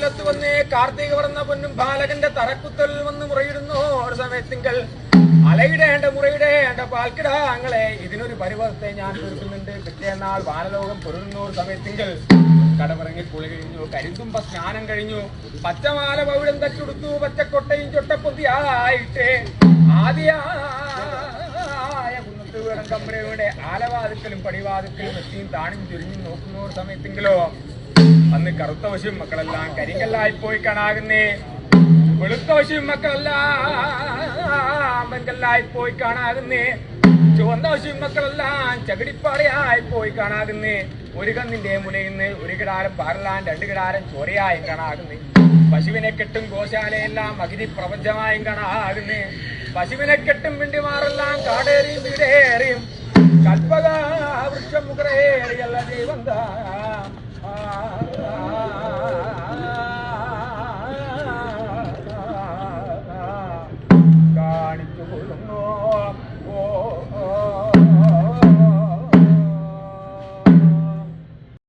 കൊല്ലത്ത് വന്ന് കാർത്തിക പറന്ന പൊന്നും ബാലകന്റെ തറക്കുത്തൽ വന്ന് മുറയിടുന്നു ഒരു സമയത്തിങ്കൽ അലയിടേണ്ട മുറയിടേണ്ട പാൽക്കിടാങ്ങളെ ഇതിനൊരു പരിവർത്തെ ഞാൻ തീർക്കുന്നുണ്ട്. പിറ്റേന്നാൾ വാനലോകം പൊരുന്ന ഒരു സമയത്തിങ്കൽ കടമിറങ്ങി കുളി കഴിഞ്ഞു, കരിന്തുമ്പ സ്നാനം കഴിഞ്ഞു, പച്ചമാല പവിഴം തച്ചുടുത്തു, പച്ചക്കൊട്ടയും ചൊട്ടപ്പൊത്തിയായിട്ട് ആദ്യായ കുന്നത്ത് വീടം കമ്പനിയുടെ ആലവാതിക്കലും പടിവാതിക്കലും എത്തിയും താണിയും തിരിഞ്ഞു നോക്കുന്ന ഒരു സമയത്തെങ്കിലോ അന്ന് കറുത്ത വശം മക്കളെല്ലാം കരിങ്കല്ലായി പോയി കാണാകുന്നേ, വെളുത്ത വശം മക്കളെല്ലാം വെങ്കല്ലായി പോയി കാണാകുന്നേ, ചുവന്ന വശം മക്കളെല്ലാം ചകിടിപ്പാറയായി പോയി കാണാകുന്നേ, ഒരു കന്നിന്റെ മുലയിന്ന് ഒരു കിടാരം പാറലാൻ രണ്ട് കിടാരം ചോരയായും കാണാകുന്നേ, പശുവിനെ കെട്ടും ഗോശാലയെല്ലാം അഗ്നി പ്രപഞ്ചമായും കാണാകുന്നേ, പശുവിനെ കെട്ടും പിണ്ടിമാരെല്ലാം കാടേറിയും വീടേറിയും കൽപ്പക വൃക്ഷം മുഖറേറിയല്ല ദൈവം